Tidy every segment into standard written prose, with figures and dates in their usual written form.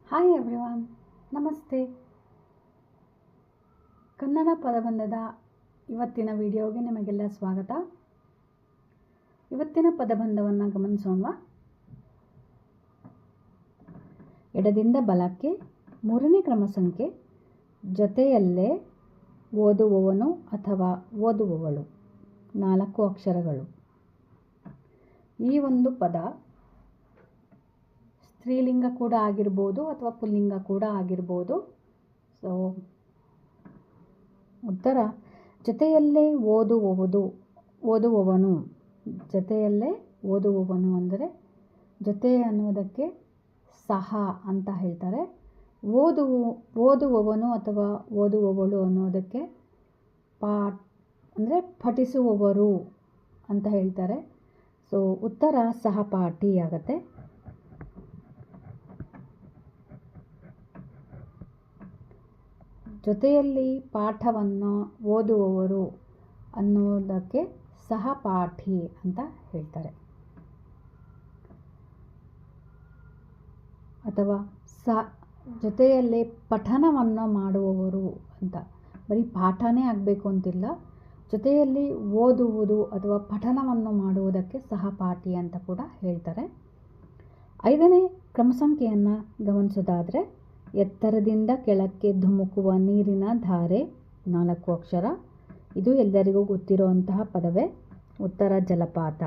Hi everyone, ನಮಸ್ತೆ. ಕನ್ನಡ ಪದಬಂಧದ ಇವತ್ತಿನ ವಿಡಿಯೋಗೆ ನಿಮಗೆಲ್ಲ ಸ್ವಾಗತ. ಇವತ್ತಿನ ಪದಬಂಧವನ್ನು ಗಮನಿಸೋಣ. ಎಡದಿಂದ ಬಲಕ್ಕೆ ಮೂರನೇ ಕ್ರಮ ಸಂಖ್ಯೆ, ಜೊತೆಯಲ್ಲೇ ಓದುವವನು ಅಥವಾ ಓದುವವಳು, 4 ಅಕ್ಷರಗಳು. ಈ ಒಂದು ಪದ ಸ್ತ್ರೀಲಿಂಗ ಕೂಡ ಆಗಿರ್ಬೋದು ಅಥವಾ ಪುಲ್ಲಿಂಗ ಕೂಡ ಆಗಿರ್ಬೋದು. ಸೊ ಉತ್ತರ ಜೊತೆಯಲ್ಲೇ ಓದುವವನು. ಜೊತೆಯಲ್ಲೇ ಓದುವವನು ಅಂದರೆ ಜೊತೆ ಅನ್ನೋದಕ್ಕೆ ಸಹ ಅಂತ ಹೇಳ್ತಾರೆ. ಓದುವವನು ಅಥವಾ ಓದುವವಳು ಅನ್ನೋದಕ್ಕೆ ಅಂದರೆ ಪಠಿಸುವವರು ಅಂತ ಹೇಳ್ತಾರೆ. ಸೊ ಉತ್ತರ ಸಹಪಾಠಿ ಆಗುತ್ತೆ. ಜೊತೆಯಲ್ಲಿ ಪಾಠವನ್ನು ಓದುವವರು ಅನ್ನೋದಕ್ಕೆ ಸಹಪಾಠಿ ಅಂತ ಹೇಳ್ತಾರೆ. ಅಥವಾ ಜೊತೆಯಲ್ಲಿ ಪಠನವನ್ನು ಮಾಡುವವರು ಅಂತ. ಬರೀ ಪಾಠನೇ ಆಗಬೇಕು ಅಂತಿಲ್ಲ, ಜೊತೆಯಲ್ಲಿ ಓದುವುದು ಅಥವಾ ಪಠನವನ್ನು ಮಾಡುವುದಕ್ಕೆ ಸಹಪಾಠಿ ಅಂತ ಕೂಡ ಹೇಳ್ತಾರೆ. 5ನೇ ಕ್ರಮ ಸಂಖ್ಯೆಯನ್ನು ಗಮನಿಸೋದಾದರೆ, ಎತ್ತರದಿಂದ ಕೆಳಕ್ಕೆ ಧುಮುಕುವ ನೀರಿನ ಧಾರೆ, 4 ಅಕ್ಷರ. ಇದು ಎಲ್ಲರಿಗೂ ಗೊತ್ತಿರುವಂತಹ ಪದವೇ. ಉತ್ತರ ಜಲಪಾತ.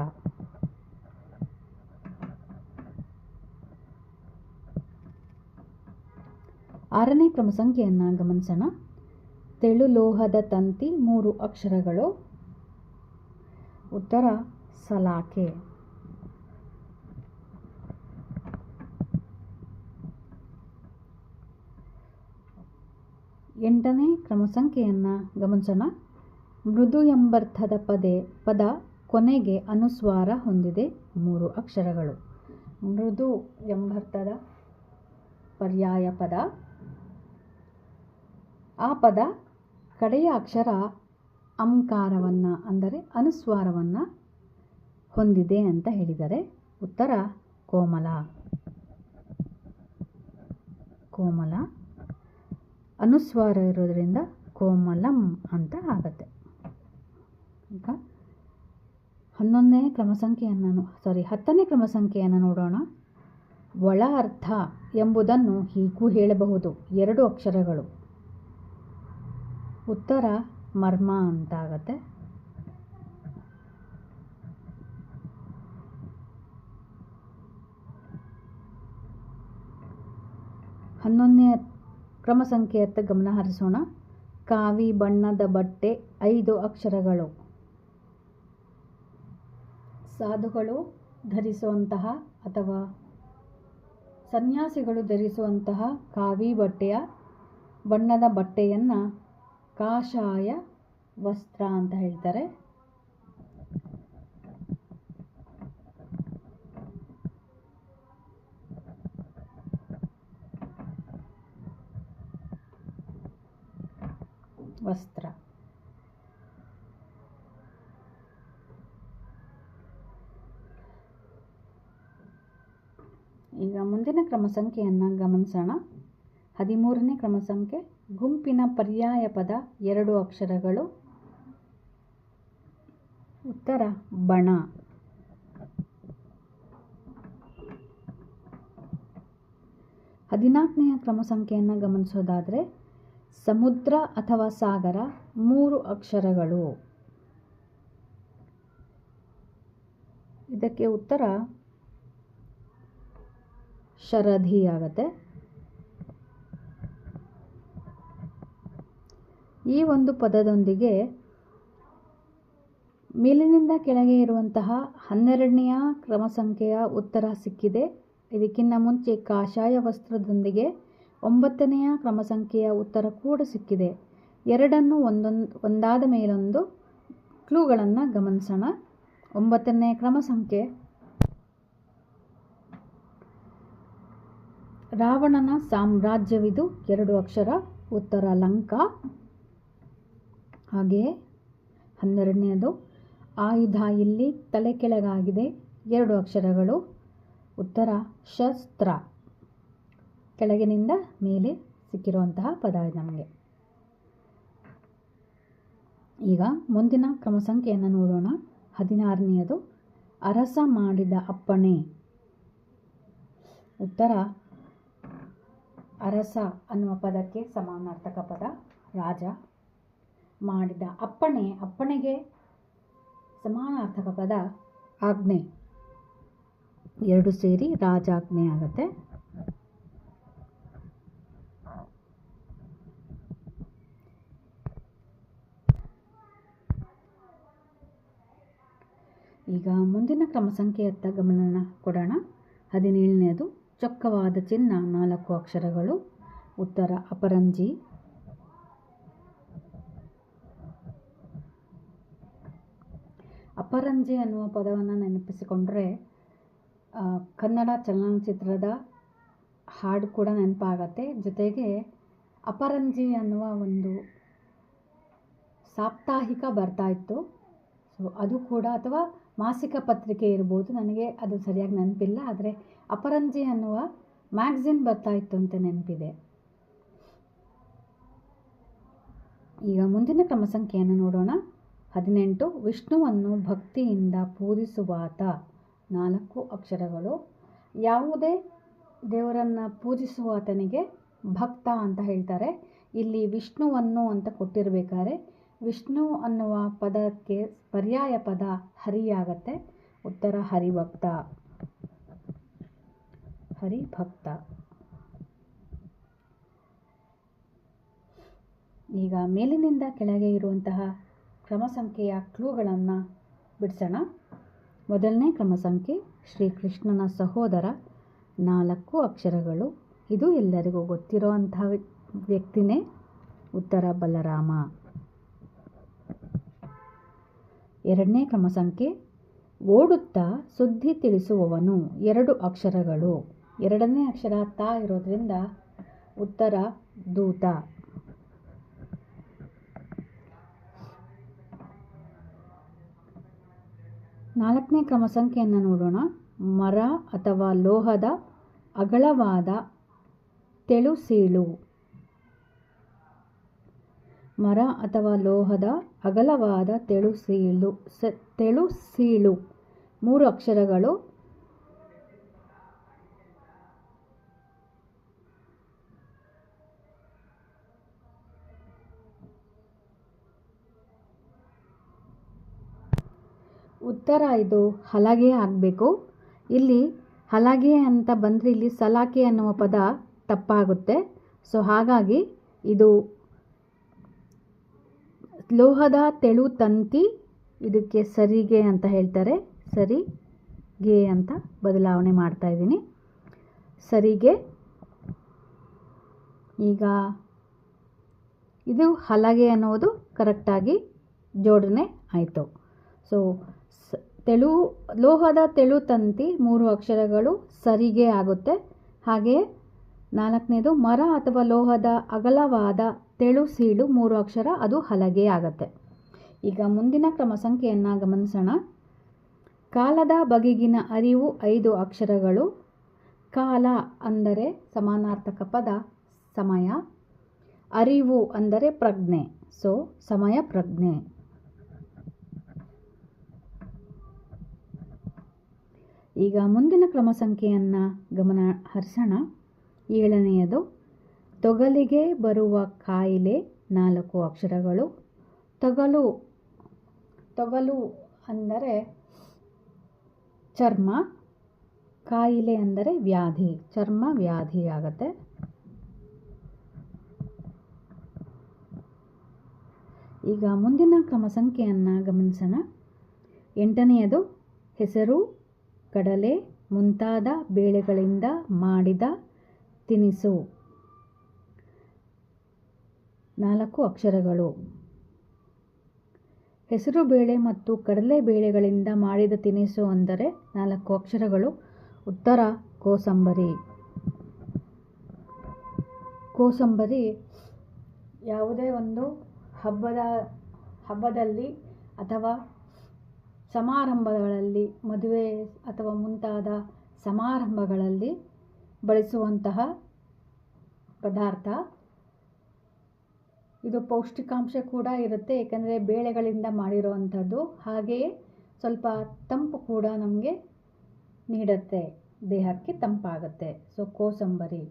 ಆರನೇ ಕ್ರಮ ಸಂಖ್ಯೆಯನ್ನು ಗಮನಿಸೋಣ. ತೆಳು ಲೋಹದ ತಂತಿ, 3 ಅಕ್ಷರಗಳು. ಉತ್ತರ ಸಲಾಕೆ. 8ನೇ ಕ್ರಮ ಸಂಖ್ಯೆಯನ್ನು ಗಮನಿಸೋಣ. ಮೃದು ಎಂಬರ್ಥದ ಪದ ಕೊನೆಗೆ ಅನುಸ್ವಾರ ಹೊಂದಿದೆ, 3 ಅಕ್ಷರಗಳು. ಮೃದು ಎಂಬರ್ಥದ ಪರ್ಯಾಯ ಪದ. ಆ ಪದ ಕಡೆಯ ಅಕ್ಷರ ಅಂಕಾರವನ್ನು ಅಂದರೆ ಅನುಸ್ವಾರವನ್ನು ಹೊಂದಿದೆ ಅಂತ ಹೇಳಿದ್ದಾರೆ. ಉತ್ತರ ಕೋಮಲ. ಕೋಮಲ ಅನುಸ್ವಾರ ಇರೋದ್ರಿಂದ ಕೋಮಲಂ ಅಂತ ಆಗುತ್ತೆ. ಈಗ 10ನೇ ಕ್ರಮ ಸಂಖ್ಯೆಯನ್ನು ನೋಡೋಣ. ಒಳ ಅರ್ಥ ಎಂಬುದನ್ನು ಹೀಗೂ ಹೇಳಬಹುದು, 2 ಅಕ್ಷರಗಳು. ಉತ್ತರ ಮರ್ಮ ಅಂತ ಆಗುತ್ತೆ. ಹನ್ನೊಂದನೇ ಕ್ರಮ ಸಂಖ್ಯೆಯತ್ತ ಗಮನ ಹರಿಸೋಣ. ಕಾವಿ ಬಣ್ಣದ ಬಟ್ಟೆ, 5 ಅಕ್ಷರಗಳು. ಸಾಧುಗಳು ಧರಿಸುವಂತಹ ಅಥವಾ ಸನ್ಯಾಸಿಗಳು ಧರಿಸುವಂತಹ ಕಾವಿ ಬಣ್ಣದ ಬಟ್ಟೆಯನ್ನು ಕಾಷಾಯ ವಸ್ತ್ರ ಅಂತ ಹೇಳ್ತಾರೆ. ವಸ್ತ್ರ. ಈಗ ಮುಂದಿನ ಕ್ರಮ ಸಂಖ್ಯೆಯನ್ನು ಗಮನಿಸೋಣ. 13ನೇ ಕ್ರಮ ಸಂಖ್ಯೆ, ಗುಂಪಿನ ಪರ್ಯಾಯ ಪದ, 2 ಅಕ್ಷರಗಳು. ಉತ್ತರ ಬಣ. 14ನೇ ಕ್ರಮ ಸಂಖ್ಯೆಯನ್ನು ಗಮನಿಸೋದಾದರೆ, ಸಮುದ್ರ ಅಥವಾ ಸಾಗರ, 3 ಅಕ್ಷರಗಳು. ಇದಕ್ಕೆ ಉತ್ತರ ಶರಧಿ ಆಗುತ್ತೆ. ಈ ಒಂದು ಪದದೊಂದಿಗೆ ಮೇಲಿನಿಂದ ಕೆಳಗೆ ಇರುವಂತಹ 12ನೆಯ ಕ್ರಮ ಸಂಖ್ಯೆಯ ಉತ್ತರ ಸಿಕ್ಕಿದೆ. ಇದಕ್ಕಿಂತ ಮುಂಚೆ ಕಾಷಾಯ ವಸ್ತ್ರದೊಂದಿಗೆ 9ನೆಯ ಕ್ರಮ ಸಂಖ್ಯೆಯ ಉತ್ತರ ಕೂಡ ಸಿಕ್ಕಿದೆ. ಎರಡನ್ನು ಒಂದಾದ ಮೇಲೊಂದು ಕ್ಲೂಗಳನ್ನು ಗಮನಿಸೋಣ. 9ನೇ ಕ್ರಮ ಸಂಖ್ಯೆ, ರಾವಣನ ಸಾಮ್ರಾಜ್ಯವಿದು, 2 ಅಕ್ಷರ. ಉತ್ತರ ಲಂಕಾ. ಹಾಗೆಯೇ 12ನೇದು, ಆಯುಧ ಇಲ್ಲಿ ತಲೆ ಕೆಳಗಾಗಿದೆ, 2 ಅಕ್ಷರಗಳು. ಉತ್ತರ ಶಸ್ತ್ರ. ಕೆಳಗಿನಿಂದ ಮೇಲೆ ಸಿಕ್ಕಿರುವಂತಹ ಪದ ಇದು ನಮಗೆ. ಈಗ ಮುಂದಿನ ಕ್ರಮ ಸಂಖ್ಯೆಯನ್ನು ನೋಡೋಣ. 16ನೇಯದು ಅರಸ ಮಾಡಿದ ಅಪ್ಪಣೆ. ಉತ್ತರ ಅರಸ ಅನ್ನುವ ಪದಕ್ಕೆ ಸಮಾನಾರ್ಥಕ ಪದ ರಾಜ. ಮಾಡಿದ ಅಪ್ಪಣೆ, ಅಪ್ಪಣೆಗೆ ಸಮಾನಾರ್ಥಕ ಪದ ಆಜ್ಞೆ. ಎರಡು ಸೇರಿ ರಾಜಾಜ್ಞೆ ಆಗುತ್ತೆ. ಈಗ ಮುಂದಿನ ಕ್ರಮ ಸಂಖ್ಯೆಯತ್ತ ಗಮನ ಕೊಡೋಣ. 17ನೇದು ಚೊಕ್ಕವಾದ ಚಿನ್ನ 4 ಅಕ್ಷರಗಳು. ಉತ್ತರ ಅಪರಂಜಿ. ಅಪರಂಜಿ ಅನ್ನುವ ಪದವನ್ನು ನೆನಪಿಸಿಕೊಂಡ್ರೆ ಕನ್ನಡ ಚಲನಚಿತ್ರದ ಹಾಡು ಕೂಡ ನೆನಪಾಗತ್ತೆ. ಜೊತೆಗೆ ಅಪರಂಜಿ ಅನ್ನುವ ಒಂದು ಸಾಪ್ತಾಹಿಕ ಬರ್ತಾ ಇತ್ತು. ಸೊ ಅದು ಕೂಡ, ಅಥವಾ ಮಾಸಿಕ ಪತ್ರಿಕೆ ಇರ್ಬೋದು, ನನಗೆ ಅದು ಸರಿಯಾಗಿ ನೆನಪಿಲ್ಲ. ಆದರೆ ಅಪರಂಜಿ ಅನ್ನುವ ಮ್ಯಾಗ್ಝಿನ್ ಬರ್ತಾ ಇತ್ತು ಅಂತ ನೆನಪಿದೆ. ಈಗ ಮುಂದಿನ ಕ್ರಮ ಸಂಖ್ಯೆಯನ್ನು ನೋಡೋಣ. 18 ವಿಷ್ಣುವನ್ನು ಭಕ್ತಿಯಿಂದ ಪೂಜಿಸುವಾತ 4 ಅಕ್ಷರಗಳು. ಯಾವುದೇ ದೇವರನ್ನು ಪೂಜಿಸುವಾತನಿಗೆ ಭಕ್ತ ಅಂತ ಹೇಳ್ತಾರೆ. ಇಲ್ಲಿ ವಿಷ್ಣುವನ್ನು ಅಂತ ಕೊಟ್ಟಿರಬೇಕಾದ್ರೆ ವಿಷ್ಣು ಅನ್ನುವ ಪದಕ್ಕೆ ಪರ್ಯಾಯ ಪದ ಹರಿಯಾಗತ್ತೆ. ಉತ್ತರ ಹರಿಭಕ್ತ. ಹರಿಭಕ್ತ. ಈಗ ಮೇಲಿನಿಂದ ಕೆಳಗೆ ಇರುವಂತಹ ಕ್ರಮ ಸಂಖ್ಯೆಯ ಕ್ಲೂಗಳನ್ನು ಬಿಡಿಸೋಣ. ಮೊದಲನೇ ಕ್ರಮ ಸಂಖ್ಯೆ ಶ್ರೀಕೃಷ್ಣನ ಸಹೋದರ 4 ಅಕ್ಷರಗಳು. ಇದು ಎಲ್ಲರಿಗೂ ಗೊತ್ತಿರುವಂತಹ ವ್ಯಕ್ತಿನೇ. ಉತ್ತರ ಬಲರಾಮ. ಎರಡನೇ ಕ್ರಮ ಸಂಖ್ಯೆ ಓಡುತ್ತಾ ಸುದ್ದಿ ತಿಳಿಸುವವನು 2 ಅಕ್ಷರಗಳು. ಎರಡನೇ ಅಕ್ಷರ ತಾ ಇರೋದ್ರಿಂದ ಉತ್ತರ ದೂತ. ನಾಲ್ಕನೇ ಕ್ರಮ ಸಂಖ್ಯೆಯನ್ನು ನೋಡೋಣ. ಮರ ಅಥವಾ ಲೋಹದ ಅಗಲವಾದ ತೆಳುಸೀಳು. ಮರ ಅಥವಾ ಲೋಹದ ಅಗಲವಾದ ತೆಳುಸೀಳು 3 ಅಕ್ಷರಗಳು. ಉತ್ತರ ಇದು ಹಲಗೆ ಆಗಬೇಕು. ಇಲ್ಲಿ ಹಲಗೆ ಅಂತ ಬಂದರೆ ಇಲ್ಲಿ ಸಲಾಕೆ ಅನ್ನುವ ಪದ ತಪ್ಪಾಗುತ್ತೆ. ಸೊ ಹಾಗಾಗಿ ಇದು ಲೋಹದ ತೆಳು ತಂತಿ, ಇದಕ್ಕೆ ಸರಿಗೆ ಅಂತ ಹೇಳ್ತಾರೆ. ಸರಿಗೆ ಅಂತ ಬದಲಾವಣೆ ಮಾಡ್ತಾ ಇದ್ದೀನಿ. ಸರಿಗೆ. ಈಗ ಇದು ಹಲಗೆ ಅನ್ನೋದು ಕರೆಕ್ಟಾಗಿ ಜೋಡಣೆ ಆಯಿತು. ಸೊ ಲೋಹದ ತೆಳು ತಂತಿ 3 ಅಕ್ಷರಗಳು ಸರಿಗೆ ಆಗುತ್ತೆ. ಹಾಗೆಯೇ ನಾಲ್ಕನೇದು ಮರ ಅಥವಾ ಲೋಹದ ಅಗಲವಾದ ತೆಳುಸೀಳು 3 ಅಕ್ಷರ, ಅದು ಹಲಗೆ ಆಗುತ್ತೆ. ಈಗ ಮುಂದಿನ ಕ್ರಮ ಸಂಖ್ಯೆಯನ್ನು ಗಮನಿಸೋಣ. ಕಾಲದ ಬಗೆಗಿನ ಅರಿವು 5 ಅಕ್ಷರಗಳು. ಕಾಲ ಅಂದರೆ ಸಮಾನಾರ್ಥಕ ಪದ ಸಮಯ. ಅರಿವು ಅಂದರೆ ಪ್ರಜ್ಞೆ. ಸೊ ಸಮಯ ಪ್ರಜ್ಞೆ. ಈಗ ಮುಂದಿನ ಕ್ರಮ ಸಂಖ್ಯೆಯನ್ನು ಗಮನ ಹರಿಸೋಣ. 7ನೇಯದು ತೊಗಲಿಗೆ ಬರುವ ಕಾಯಿಲೆ 4 ಅಕ್ಷರಗಳು. ತೊಗಲು ಅಂದರೆ ಚರ್ಮ, ಕಾಯಿಲೆ ಅಂದರೆ ವ್ಯಾಧಿ, ಚರ್ಮ ವ್ಯಾಧಿ ಆಗುತ್ತೆ. ಈಗ ಮುಂದಿನ ಕ್ರಮ ಸಂಖ್ಯೆಯನ್ನು ಗಮನಿಸೋಣ. 8ನೇಯದು ಹೆಸರು, ಕಡಲೆ ಮುಂತಾದ ಬೇಳೆಗಳಿಂದ ಮಾಡಿದ ತಿನಿಸು 4 ಅಕ್ಷರಗಳು. ಹೆಸರು ಬೇಳೆ ಮತ್ತು ಕಡಲೆ ಬೇಳೆಗಳಿಂದ ಮಾಡಿದ ತಿನಿಸು ಅಂದರೆ 4 ಅಕ್ಷರಗಳು. ಉತ್ತರ ಕೋಸಂಬರಿ. ಕೋಸಂಬರಿ ಯಾವುದೇ ಒಂದು ಹಬ್ಬದಲ್ಲಿ ಅಥವಾ ಸಮಾರಂಭಗಳಲ್ಲಿ, ಮದುವೆ ಅಥವಾ ಮುಂತಾದ ಸಮಾರಂಭಗಳಲ್ಲಿ ಬಳಸುವಂತಹ ಪದಾರ್ಥ. ಇದು ಪೌಷ್ಟಿಕಾಂಶ ಕೂಡ ಇರುತ್ತೆ, ಏಕೆಂದರೆ ಬೇಳೆಗಳಿಂದ ಮಾಡಿರುವಂಥದ್ದು. ಹಾಗೆಯೇ ಸ್ವಲ್ಪ ತಂಪು ಕೂಡ ನಮಗೆ ನೀಡುತ್ತೆ, ದೇಹಕ್ಕೆ ತಂಪಾಗುತ್ತೆ. ಸೊ ಕೋಸಂಬರಿ.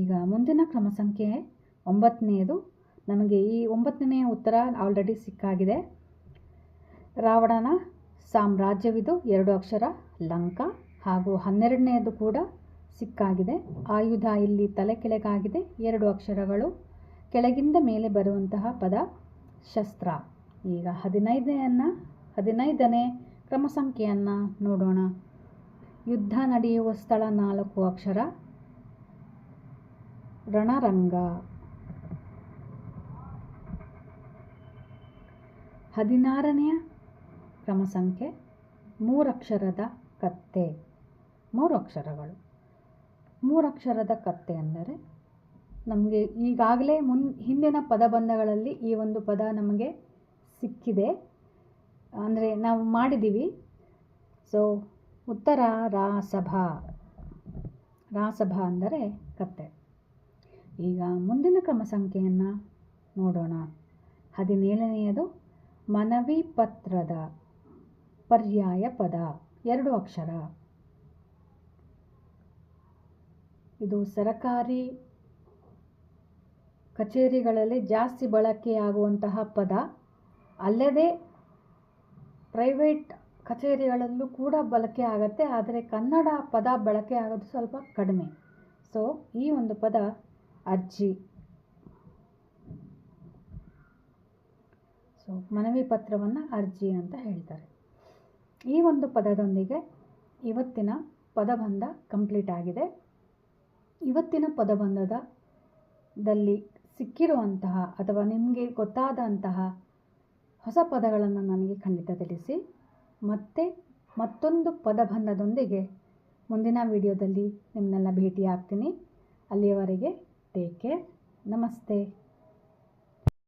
ಈಗ ಮುಂದಿನ ಕ್ರಮ ಸಂಖ್ಯೆ 9ನೇದು. ನಮಗೆ ಈ 9ನೇ ಉತ್ತರ ಆಲ್ರೆಡಿ ಸಿಕ್ಕಾಗಿದೆ. ರಾವಣನ ಸಾಮ್ರಾಜ್ಯವಿದು 2 ಅಕ್ಷರ ಲಂಕ. ಹಾಗೂ 12ನೇದು ಕೂಡ ಸಿಕ್ಕಾಗಿದೆ. ಆಯುಧ ಇಲ್ಲಿ ತಲೆ ಕೆಳಗಾಗಿದೆ, 2 ಅಕ್ಷರಗಳು. ಕೆಳಗಿಂದ ಮೇಲೆ ಬರುವಂತಹ ಪದ ಶಸ್ತ್ರ. ಈಗ 15ನೇ ಕ್ರಮ ಸಂಖ್ಯೆಯನ್ನು ನೋಡೋಣ. ಯುದ್ಧ ನಡೆಯುವ ಸ್ಥಳ 4 ಅಕ್ಷರ ರಣರಂಗ. 16ನೇ ಕ್ರಮ ಸಂಖ್ಯೆ 3 ಅಕ್ಷರದ ಕತ್ತೆ. 3 ಅಕ್ಷರಗಳು. 3 ಅಕ್ಷರದ ಕತ್ತೆ ಅಂದರೆ ನಮಗೆ ಈಗಾಗಲೇ ಹಿಂದಿನ ಪದಬಂಧಗಳಲ್ಲಿ ಈ ಒಂದು ಪದ ನಮಗೆ ಸಿಕ್ಕಿದೆ, ಅಂದರೆ ನಾವು ಮಾಡಿದ್ದೀವಿ. ಸೊ ಉತ್ತರ ರಾಸಭಾ. ರಾಸಭಾ ಅಂದರೆ ಕತ್ತೆ. ಈಗ ಮುಂದಿನ ಕ್ರಮ ಸಂಖ್ಯೆಯನ್ನು ನೋಡೋಣ. 17ನೇದು ಮನವಿ ಪತ್ರದ ಪರ್ಯಾಯ ಪದ 2 ಅಕ್ಷರ. ಇದು ಸರಕಾರಿ ಕಚೇರಿಗಳಲ್ಲಿ ಜಾಸ್ತಿ ಬಳಕೆಯಾಗುವಂತಹ ಪದ. ಅಲ್ಲದೆ ಪ್ರೈವೇಟ್ ಕಚೇರಿಗಳಲ್ಲೂ ಕೂಡ ಬಳಕೆ ಆಗುತ್ತೆ, ಆದರೆ ಕನ್ನಡ ಪದ ಬಳಕೆ ಆಗೋದು ಸ್ವಲ್ಪ ಕಡಿಮೆ. ಸೊ ಈ ಒಂದು ಪದ ಅರ್ಜಿ. ಸೊ ಮನವಿ ಪತ್ರವನ್ನು ಅರ್ಜಿ ಅಂತ ಹೇಳ್ತಾರೆ. ಈ ಒಂದು ಪದದೊಂದಿಗೆ ಇವತ್ತಿನ ಪದಬಂಧ ಕಂಪ್ಲೀಟ್ ಆಗಿದೆ. ಇವತ್ತಿನ ಪದಬಂಧದಲ್ಲಿ ಸಿಕ್ಕಿರುವಂತಹ ಅಥವಾ ನಿಮಗೆ ಗೊತ್ತಾದಂತಹ ಹೊಸ ಪದಗಳನ್ನು ನನಗೆ ಖಂಡಿತ ತಿಳಿಸಿ. ಮತ್ತೊಂದು ಪದಬಂಧದೊಂದಿಗೆ ಮುಂದಿನ ವಿಡಿಯೋದಲ್ಲಿ ನಿಮ್ಮನ್ನೆಲ್ಲ ಭೇಟಿ ಆಗ್ತೀನಿ. ಅಲ್ಲಿಯವರೆಗೆ ಟೇಕ್ ಕೇರ್. ನಮಸ್ತೆ.